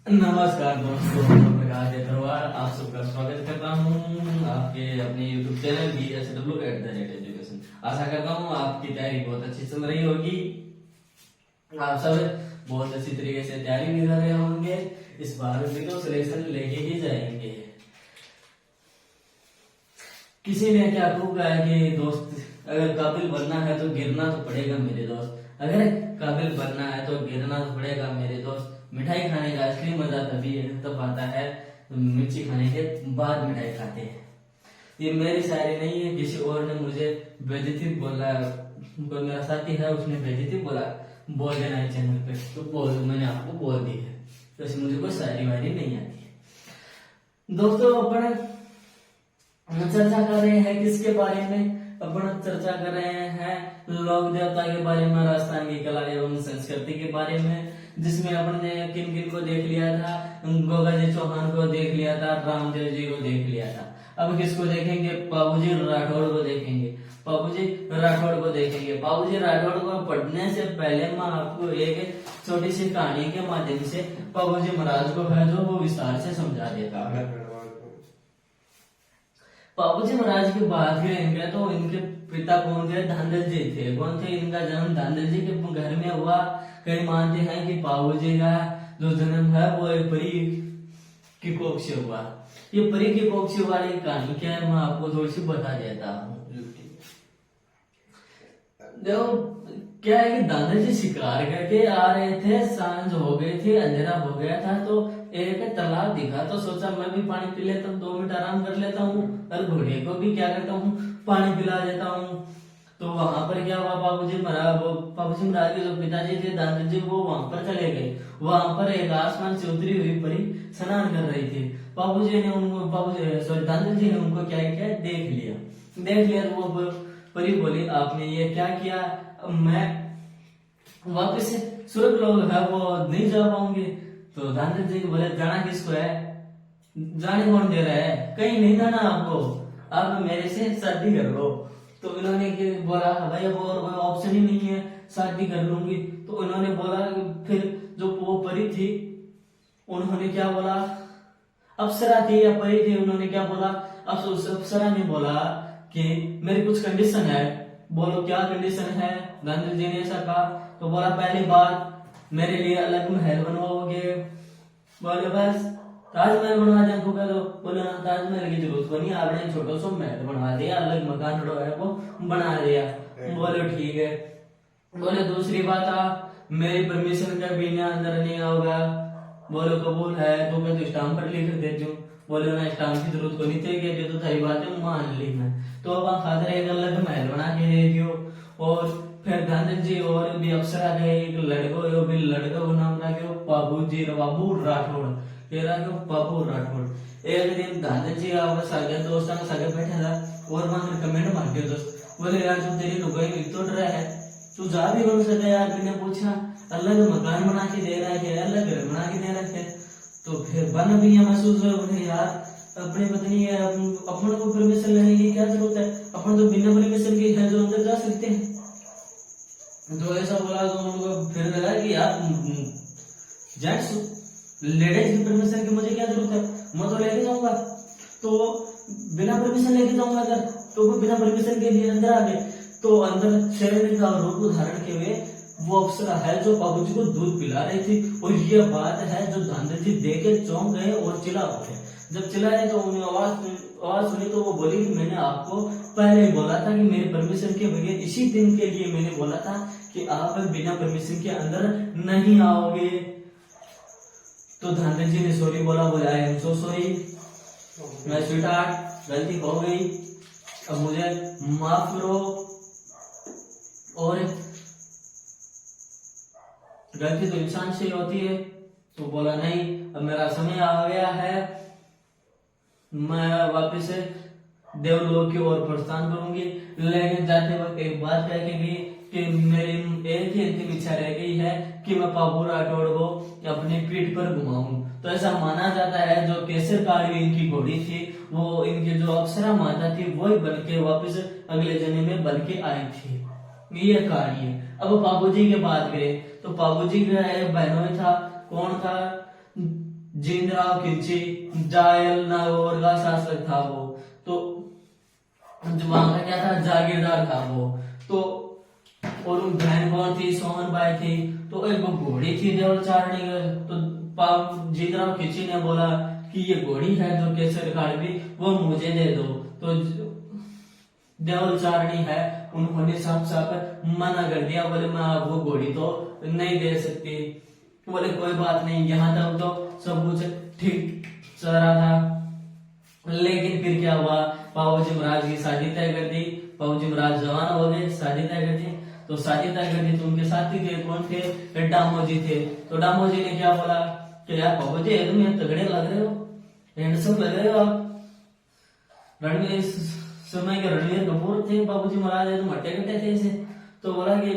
नमस्कार दोस्तों, मैं प्रकाश अग्रवाल आप सबका स्वागत करता हूँ आपके अपने YouTube चैनल BSW@एजुकेशन। आशा करता हूँ आपकी तैयारी बहुत अच्छी चल रही होगी। आप सब बहुत अच्छी तरीके से तैयारी भी कर रहे होंगे। इस बार भी तो सिलेक्शन लेके ही जाएंगे। किसी ने क्या खूब कहा है कि दोस्त, अगर काबिल बनना है तो गिरना तो पड़ेगा मेरे दोस्त। अगर काबिल बनना है तो गिरना तो पड़ेगा मेरे दोस्त। मिठाई खाने का असली मजा तभी तब आता है मिर्ची खाने के बाद मिठाई खाते हैं। ये मेरी शायरी नहीं है, किसी और ने मुझे बेइज्जती बोला। कोई मेरा साथी है, उसने बेइज्जती बोल देना है चैनल पे, तो बोल मैंने आपको बोल दी है। तो इसमें मुझे कोई शायरी वायरी नहीं आती है। दोस्तों, अपन चर्चा कर रहे हैं किसके बारे में? अपन चर्चा कर रहे हैं लोक देवता के बारे में, राजस्थान की कला एवं संस्कृति के बारे में, जिसमें अपन ने किन किन को देख लिया था। गोगा जी चौहान को देख लिया था, रामदेव जी को देख लिया था। अब किसको देखेंगे? बाबूजी राठौड़ को देखेंगे। बाबूजी राठौड़ को देखेंगे। बाबूजी राठौड़ को पढ़ने से पहले मैं आपको एक छोटी सी कहानी के माध्यम से बाबूजी महाराज को है जो वो विस्तार से समझा देता है। बाबूजी महाराज की बात करेंगे तो इनके पिता कौन थे? धांधल जी थे। कौन थे? इनका जन्म धांधल जी के घर में हुआ। कई मानते हैं कि बाबूजी का जो जन्म है वो एक परी की कोख से हुआ। ये परी की कोख से वाली कहानी क्या है, मैं आपको थोड़ी सी बता देता हूँ। देखो क्या है कि दादाजी शिकार करके आ रहे थे, सांझ हो गई थी, अंधेरा हो गया था, तो एक तालाब दिखा तो सोचा मैं भी पानी पी लेता हूँ, 2 मिनट आराम कर लेता हूँ और घोड़े को भी क्या करता हूँ, पानी पिला देता हूँ। तो वहां पर क्या हुआ, बाबूजी महाराज के जो पिताजी थे दादाजी, वो वहां पर चले गए। वहां पर एक आसमान से उतरी हुई परी स्नान कर रही थी। बाबूजी ने उनको दादाजी ने उनको क्या किया, देख लिया। तो वो परी बोली आपने ये क्या किया? मैं वापस से स्वर्ग लोग है वो नहीं जा पाऊंगी। तो दादाजी जी बोले जाना किसको है? जाने कौन दे रहा है? कहीं नहीं जाना आपको, आप मेरे से शादी कर लो। तो इन्होंने बोला भाई अब और कोई ऑप्शन ही नहीं है, शादी कर लूंगी। तो इन्होंने बोला, फिर जो वो परी थी उन्होंने क्या बोला, अप्सरा थी या परी थी, उन्होंने क्या बोला, अब उस अप्सरा ने बोला कि मेरी कुछ कंडीशन है। बोलो क्या कंडीशन है? गांधी जी ने ऐसा कहा। तो बोला पहली बात मेरे लिए अलग महल बनवाओगे। बोले बस ताजमहल बनवा दे तो कह दो। बोले ना ताजमहल की जरूरत बनी, आपने छोटा सा महल बनवा दिया, अलग मकान थोड़ा है वो बना दिया। बोले ठीक है। बोले दूसरी बात मेरी परमिशन के बिना अंदर नहीं आओगा। बोले कबूल है। तो मैं तो स्टाम्प पर लिख देती हूँ। बोले ना स्टाम्प की जरूरत को नहीं चाहिए, तो थारी बात है मान ली मैं। तो अब खातर एक अलग महल बना के दे दियो। और फिर गांधी जी और भी अफसर आ गए, एक लड़को भी लड़का को नाम रखे बाबू राठौड़, कह रहा कि बाबू राठौड़। एक दिन गांधी जी आपस आ गया, दोस्तों के साथ बैठा था और वहां कमेंट मार दिया दोस्त। बोले यार जो तेरी लुगाई भी तोड़ रहा है, तू जा भी बन सका यार। मैंने पूछा अलग मकान बना के दे रहा है, अलग घर बना के दे रहा है, तो फिर बन भी महसूस हो यार अपनी पत्नी है, अपन को परमिशन लेने की क्या जरूरत है? अपन तो बिना परमिशन के है जो अंदर जा सकते हैं। तो ऐसा बोला तो उनको फिर लगा कि यार जेंट्स लेडीज की परमिशन की मुझे क्या जरूरत है, मैं तो लेके जाऊंगा। तो बिना परमिशन लेके जाऊंगा अगर, तो वो बिना परमिशन के लिए अंदर आ गए। तो अंदर शेरनी का रूप धारण के हुए वो अप्सरा है जो बाबूजी को दूध पिला रही थी। और ये बात है जो दादाजी देख के चौंक गए और चिल्ला उठे। जब चिल्लाए तो उन्हें आवाज सुनी तो वो बोली कि मैंने आपको पहले ही बोला था कि मेरे परमिशन के बगैर, इसी दिन के लिए मैंने बोला था कि आप बिना परमिशन के अंदर नहीं आओगे। तो दादाजी ने सॉरी बोला, आई एम सो सॉरी, मैं स्वीटहार्ट गलती हो गई, अब मुझे माफ करो। और गलती तो इंसान से ही होती है। तो बोला नहीं, अब मेरा समय आ गया है, मैं वापस से देवलोक की ओर प्रस्थान करूंगी। लेकिन जाते वक्त एक बात कह के गई कि मेरी एक ही अंतिम इच्छा रह गई है कि मैं बाबू राठौड़ को अपनी पीठ पर घुमाऊं। तो ऐसा माना जाता है जो केसर काली इनकी घोड़ी थी, वो इनकी जो अप्सरा माता थी वही बन के वापिस अगले जन्म में बन के आई थी। ये कहानी है। अब बाबूजी की बात करें तो बाबूजी का एक बहनोई था। कौन था? जींदराव खिलची जायल नागौर का शासक था वो। तो जो वहां का क्या था, जागीरदार था वो। तो और उन बहन कौन थी, सोहन बाई थी। तो एक वो घोड़ी थी देवल चारणी तो जीतराव खिलची ने बोला कि ये घोड़ी है जो केसर काड़वी, वो मुझे दे दो। तो देवल चारणी है, उन्होंने साफ साफ मना कर दिया, बोले मैं वो घोड़ी तो नहीं दे सकती। बोले कोई बात नहीं, यहाँ तक तो सब कुछ ठीक चल रहा था। लेकिन फिर क्या हुआ, बाबूजी महाराज की शादी तय कर दी। बाबूजी महाराज जवान हो गए, शादी तय कर दी। तो शादी तय कर दी तो उनके साथी थे, कौन थे, डामोजी थे। तो डामोजी ने क्या बोला कि यार बाबूजी तुम ये तगड़े लग रहे हो, हैंडसम लग रहे हो आप, रणवीर समय के रणवीर कपूर थे बाबूजी महाराज है, तुम हट्टे कट्टे थे इसे। तो बोला कि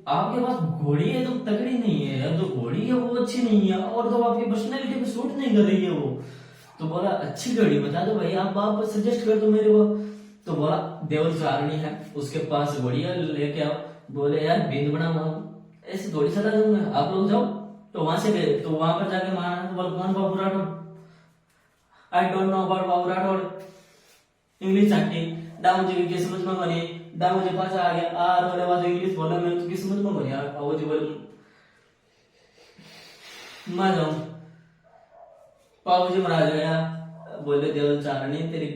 आपके पास घोड़ी है तो तगड़ी नहीं है, जो घोड़ी है वो अच्छी नहीं है, और तो आपकी पर्सनैलिटी पे सूट नहीं कर रही है वो। तो बोला अच्छी घड़ी बता दो भाई, आप सजेस्ट कर दो मेरे को। तो बोला देवल चारणी है, उसके पास घोड़िया लेके आओ। बोले यार बिंद बना ऐसे थोड़ी सलाह दूंगा, आप लोग जाओ। तो वहां से गए, तो वहां पर जाके मारा। तो बोल कौन Babu Rathore, I don't know about Babu Rathore, English आती दामोजी की समझ में बनी। दामोजी पास आ गया, आर बोले बात इंग्लिश बोला, मैं उसकी समझ में बनी। यार बाबूजी बोले मैं जाऊं। बाबूजी महाराज गया, बोले देवल चारणी तेरी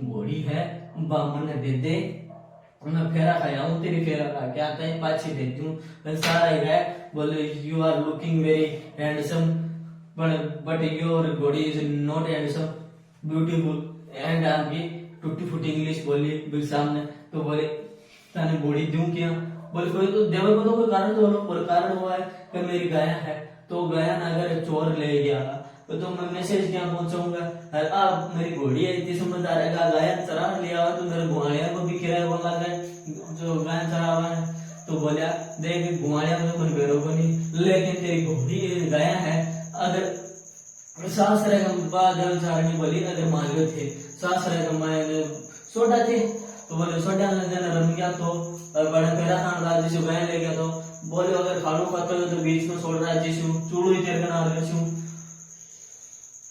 घोड़ी है, बामन ने दे दे, मैं फेरा खाया हूँ, तेरी फेरा खा के आता है, पाछी देती हूँ। सारा ही है, बोले you are looking very handsome but your घोड़ी is not handsome beautiful and आपकी टूटी फूटी इंग्लिश बोली बिल सामने। तो बोले ताने घोड़ी दूं क्या, बोले कोई तो देवल को तो कोई कारण तो बोलो, कारण हुआ है कि मेरी गाया है, तो गाया ना अगर चोर ले गया तो मैं मैसेज क्या पहुंचाऊंगा, आप मेरी घोड़ी है इतनी समझदार है, गाया चरा लिया हुआ तो मेरे गुआड़िया को भी किराया बोल लगा है जो गाय चरा हुआ है। तो बोलिया देख गुआड़िया में मन बेरो को नहीं, लेकिन तेरी घोड़ी गाया है, अगर सास रहेगा चारणी बोली अगर मांगे थे सास रहेगा मैं सोडा थे। तो बोले सोडा रम गया तो बड़ा पेरा खान राज जिसु गाय ले गया। तो बोले अगर खाड़ू खाते हो तो बीच में छोड़ रहा है जिसु चूड़ू ही तेरे का नाम,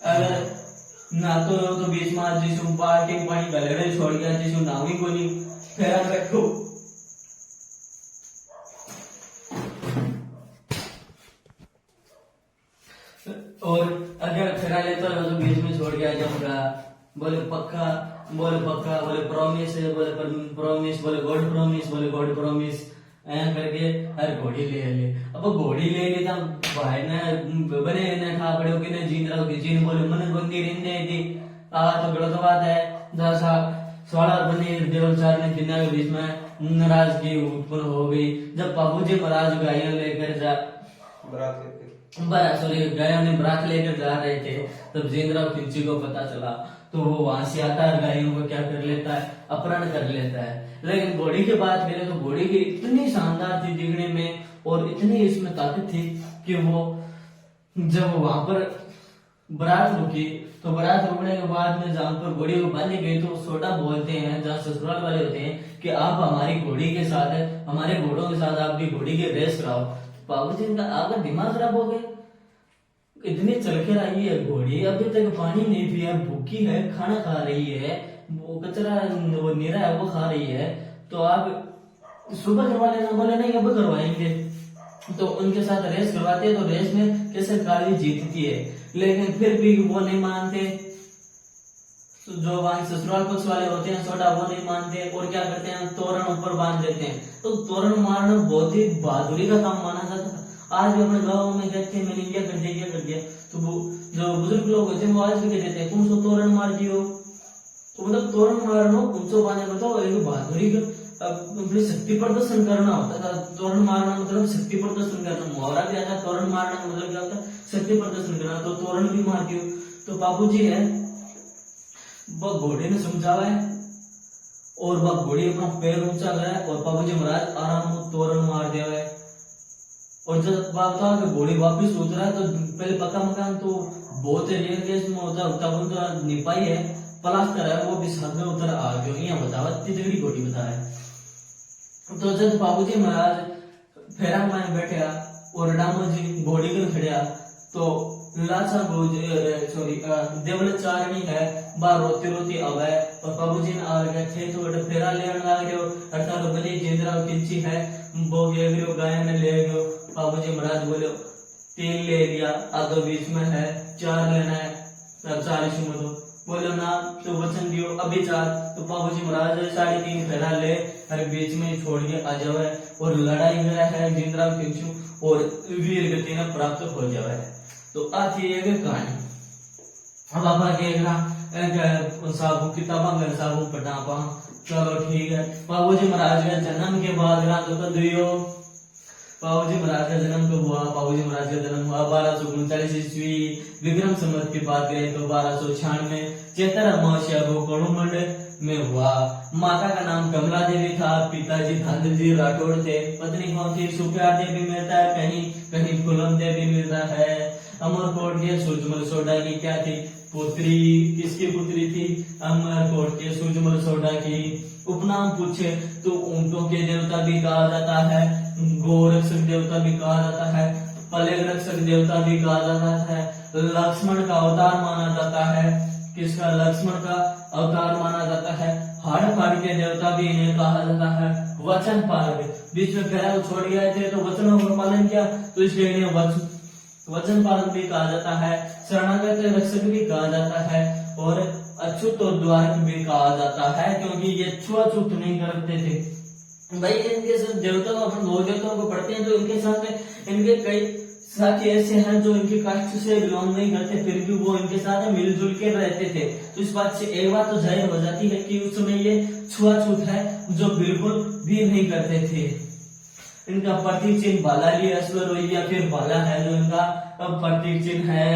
अगर ना तो बीच में आज जिसु पार्टी पानी गलेड़े छोड़ गया जिसु नावी को नहीं फेरा बैठो। और अगर फेरा लेता तो बीच में छोड़ गया जाऊंगा। बोले पक्का, बोले पक्का, बोले प्रॉमिस है, बोले प्रॉमिस, बोले गॉड प्रॉमिस, बोले गॉड प्रॉमिस ऐसा करके हर घोड़ी ले ले। अब घोड़ी ले ली तो भाई ने बने ने खा पड़े कि ने जीत रहा कि जीन बोले मन बंदी रिंदे थी आ तो गलत बात है। जैसा 16 बने देवल चार ने किन्ना के बीच में नाराजगी उत्पन्न हो गई। जब बाबूजी महाराज गायों लेकर जा गायों ने बरात लेकर जा रहे थे, तब जींद्राव खिलची को पता चला। तो वो वहां से आता है, गायों को क्या कर लेता है, अपहरण कर लेता है। लेकिन घोड़ी की बात करें तो घोड़ी की इतनी शानदार थी दिखने में और इतनी इसमें ताकत थी कि वो जब वहां पर बारात रुकी तो बारात रुकने के बाद में जहां पर घोड़ी को बांधी गई तो सोडा बोलते हैं जहाँ ससुराल वाले होते हैं कि आप हमारी घोड़ी के साथ है, हमारे घोड़ों के साथ आपकी घोड़ी की रेस कराओ। बाबूजी का आपका दिमाग खराब हो गया, इतनी चल कर आई है घोड़ी, अभी तक पानी नहीं पिया, भूखी है, खाना खा रही है, वो कचरा वो नीरा है वो खा रही है, तो आप सुबह करवा लेना। बोले नहीं अब करवाएंगे। तो उनके साथ रेस करवाते हैं, तो रेस में केसर काली जीतती है, लेकिन फिर भी वो नहीं मानते। तो जो वहां ससुराल पक्ष वाले होते हैं सोडा वो नहीं मानते और क्या करते हैं, तोरण ऊपर बांध देते हैं। तो तोरण मारना बहुत ही बहादुरी का काम माना जाता था। आज भी अपने गाँव में कहते हैं मैंने क्या कर दिया। तो वो जो बुजुर्ग लोग होते हैं वो आज भी कह देते हैं तुम सो तोरण मार दियो। तो मतलब तोरण मारना उनसे बांधे बताओ एक बहादुरी का अपनी शक्ति प्रदर्शन करना होता था। तोरण मारना मतलब शक्ति प्रदर्शन करना, मुहावरा भी आता है तोरण मारना का मतलब क्या होता है, शक्ति प्रदर्शन करना। तो तोरण भी मार दियो। तो बाबूजी है वह घोड़े ने समझावा है और वह घोड़ी अपना पैर ऊंचा करे और बाबूजी महाराज आराम से तोरण मार दिया है। और जब बात था कि घोड़ी वापिस उतरा है तो पहले पक्का मकान तो बहुत रेयर केस में होता तो निपाई है प्लास्टर है वो भी साथ में उतर आ गयो। यहाँ बतावा तिजड़ी घोड़ी बता है। तो जब बाबूजी महाराज फेरा में बैठा और डामोजी घोड़ी कर खड़िया तो लाचा भोज सॉरी देवलचारणी है बा रोती रोती अवय और बाबूजी ने आ गया थे तो बड़े फेरा लेने लग रहे हो अर्थात बड़ी जिंदरा किच्ची है वो गए गयो गाय ने ले गयो बाबूजी महाराज बोले 3 ले लिया आगे बीच में है 4 लेना है 40 में तो बोलो ना तो वचन दियो अभी 4 तो बाबूजी महाराज 3.5 फेरा ले और बीच में छोड़ के आ जावे और लड़ाई में है जिंदरा किच्चू और वीर गति ने प्राप्त हो जावे। तो आती एक कहानी अब आप साबू किताबा में साबू पढ़ा पा चलो ठीक है। बाबूजी महाराज का जन्म के बाद रात को दियो बाबूजी महाराज का जन्म कब हुआ? बाबूजी महाराज का जन्म हुआ 1239 ईस्वी विक्रम संवत की बात करें तो 1296 चैत्र अमावस्या को कोड़ुमंड में हुआ। माता का नाम कमला देवी था, पिताजी धनंजय जी राठौड़ थे, पत्नी कौन थी? सुप्रिया देवी मिलता है, कहीं कहीं फूलन देवी मिलता है। अमरकोट के सूरजमल सोडा की क्या थी पुत्री? किसकी पुत्री थी? अमरकोट के सूरजमल सोडा की। उपनाम पूछे तो ऊंटों के देवता भी कहा जाता है, गोरक्षक देवता भी कहा जाता है, प्लेग रक्षक देवता भी कहा जाता है। लक्ष्मण का अवतार माना जाता है। किसका? लक्ष्मण का अवतार माना जाता है। हाड़ फाड़ के देवता भी इन्हें कहा जाता है। वचन पालन बीच में गया छोड़ गए थे तो वचनों का पालन किया तो इसलिए इन्हें वचन पालन भी कहा जाता है। शरणागत रक्षक भी कहा जाता है और अछूत और द्वारक भी कहा जाता है क्योंकि ये छुआछूत नहीं करते थे भाई। इनके साथ देवताओं अपन दो देवताओं को पढ़ते हैं तो इनके साथ इनके कई साथी ऐसे हैं जो इनके कास्ट से बिलोंग नहीं करते फिर भी वो इनके साथ मिलजुल के रहते थे। तो इस बात से एक बात तो जाहिर हो जाती है कि उस समय ये छुआछूत है जो बिल्कुल भी नहीं करते थे। इनका प्रतीक चिन्ह बाला लिए अश्वर या फिर बाला है जो इनका प्रतीक चिन्ह है।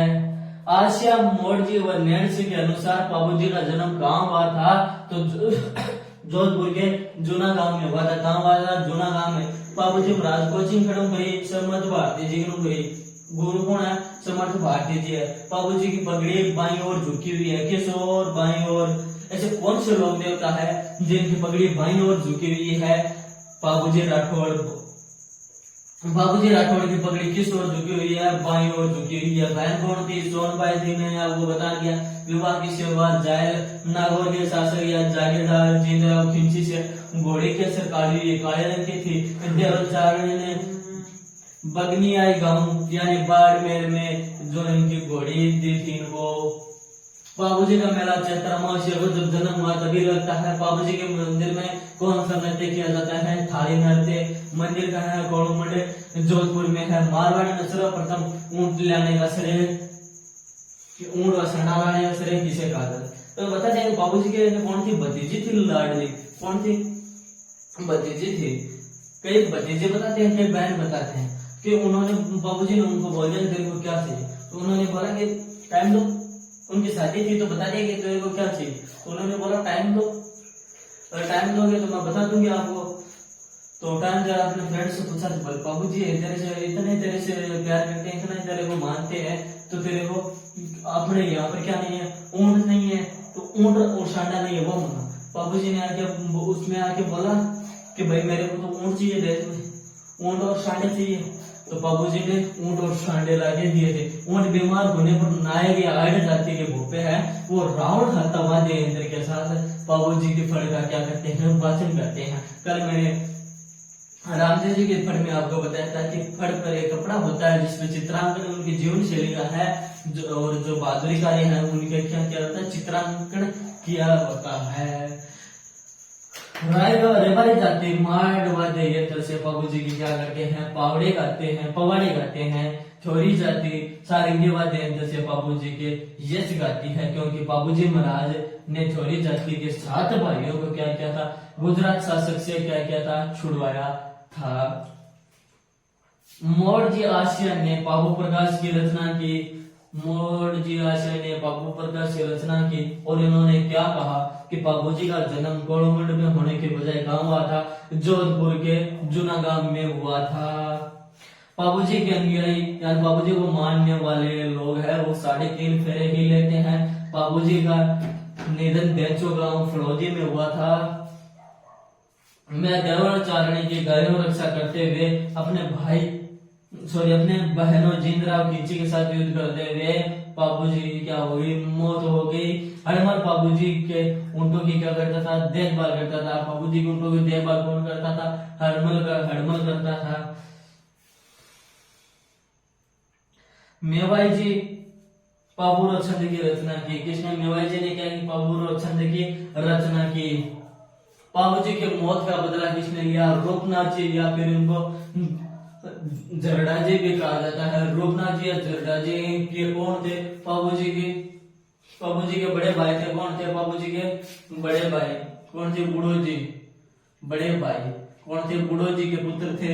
आशिया मोड़जी व नैन सिंह के अनुसार बाबूजी का जन्म कहाँ हुआ था? तो जोधपुर के जूना गांव में हुआ था। कहाँ हुआ था? जूना गांव में। बाबूजी महाराज कोचिंग खड़ो करी समर्थ भारती जी को करी। गुरु कौन है? समर्थ भारती जी है। बाबूजी की पगड़ी बाईं ओर झुकी हुई है। किस ओर? बाईं ओर। ऐसे कौन से लोग देवता है जिनकी पगड़ी बाईं ओर झुकी हुई है? बाबूजी राठौड़। बाबूजी राठौड़ की पगड़ी किस ओर झुकी हुई है? बाईं ओर झुकी हुई है। बहन कौन थी? सोनबाई थी, मैंने आपको बता दिया। विवाह की सेवा जायल नागौर के शासक या जागीरदार जिंदरा खिंची से घोड़े के सर काली काले रंग की थी। देवचारणी ने बगनी आई गांव यानी बाड़मेर में जो इनकी घोड़ी दी थी इनको। बाबूजी का मेला चैत्र अमावस्या को जब जन्म हुआ तभी लगता है। बाबूजी के मंदिर में कौन सा नृत्य किया जाता है? थाली नृत्य। मंदिर का है कोड़ुमंड जोधपुर में है। मारवाड़ी में सर्वप्रथम ऊंट लाने का श्रेय ऊंट और सड़ा लाने का श्रेय किसे कहा जाता है? तो बता दें बाबूजी के कौन थी? भतीजी थी लाडली। कौन थी? भतीजी थी। कई भतीजे बताते हैं, कई बहन बताते हैं कि उन्होंने बाबूजी ने उनको बोला तेरे को क्या चाहिए? तो उन्होंने बोला कि टाइम दो। उनकी शादी थी तो बता दिया कि तेरे को क्या चाहिए? तो उन्होंने बोला टाइम दो, और टाइम दोगे तो मैं बता दूंगी आपको। तो टाइम जब अपने फ्रेंड से पूछा तो बाबूजी तेरे से इतने तेरे से प्यार करते हैं, इतना तेरे को मानते हैं, तो तेरे को अपने यहाँ पर क्या नहीं है? ऊंट नहीं है, तो ऊंट और सांडा नहीं है वो मांगा। बाबूजी ने आके उसमें आके बोला कि भाई मेरे को तो ऊंट चाहिए, दे ऊंट और सांडे चाहिए। तो बाबूजी ने ऊंट और सांडे लाके दिए थे। ऊंट बीमार होने पर नायक या आड़ जाति के भूपे है वो रावण खाता वाद्य यंत्र के साथ बाबूजी के फड़ का क्या करते हैं? वाचन करते हैं। कल मैंने रामदेव जी के फड़ में आपको बताया था कि फड़ पर एक कपड़ा होता है जिसमें चित्रांकन उनकी जीवन शैली का है और जो बहादुरी कार्य है उनके क्या क्या होता है? चित्रांकन किया होता है। रेवाड़ी जाते मार्ड वाद्य यंत्र से बाबूजी की क्या करते हैं? पावड़े गाते हैं, पवाड़े गाते हैं। छोरी जाति सारंगी वाद्य यंत्र से बाबूजी के यश गाती है क्योंकि बाबूजी महाराज ने छोरी जाति के 7 भाइयों को क्या किया था? गुजरात शासक से क्या किया था? छुड़वाया था। मोड़जी आशिया ने बाबू प्रकाश की रचना की। मोड़जी आशिया ने बाबू प्रकाश की रचना की और इन्होंने क्या कहा कि बाबूजी का जन्म कोड़ुमंड में होने के बजाय कहाँ हुआ था? जोधपुर के जूना गांव में हुआ था। बाबूजी के अनुयायी यानी बाबूजी को मानने वाले लोग हैं वो 3.5 फेरे ही लेते हैं। बाबूजी का निधन देचो गांव फड़ौदी में हुआ था। मैं देवचारणी की गायों रक्षा करते हुए अपने भाई सॉरी अपने बहनों जिंदराव खिंची के साथ युद्ध करते हुए बाबूजी की क्या हो गई, मौत हो गई। हरमल बाबूजी के ऊंटों की क्या करता था, देखभाल करता था। बाबूजी के ऊंटों की देखभाल कौन करता था, हरमल करता था। मेवाई जी पाबूरो छंद की रचना की। किसने, मेवाई जी ने क्या की, पाबूरो छंद की रचना की। बाबूजी के मौत का बदला किसने लिया, रूपनाथ जी, या फिर उनको जरडा जी भी कहा जाता है। रूपनाथ जी या जरडा जी के कौन थे, बाबूजी के बड़े भाई थे। कौन थे बाबूजी के बड़े भाई, कौन थे, बूढ़ो जी। बड़े भाई कौन थे, बूढ़ो जी के पुत्र थे।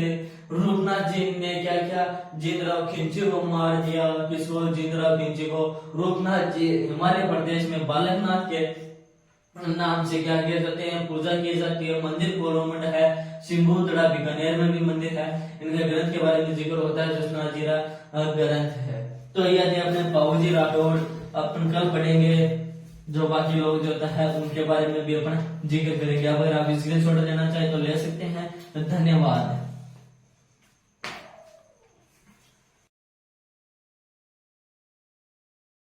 रूपनाथ जी ने क्या किया, जिंदराव खिंची को मार दिया। किसको, जिंदराव खिंची को। रूपनाथ जी हमारे प्रदेश में बालकनाथ के नाम से क्या किए जाते हैं, पूजा की जाती है। मंदिर कोरोमंड है, सिंबुदड़ा बीकानेर में भी मंदिर है। इनके ग्रंथ के बारे में जिक्र होता है, जसनाजीरा ग्रंथ है। तो यदि अपने बाबूजी राठौड़ अपन कल पढ़ेंगे, जो बाकी लोग जो है उनके बारे में भी अपन जिक्र करेंगे। अगर आप स्क्रीनशॉट लेना चाहे तो ले सकते हैं। धन्यवाद।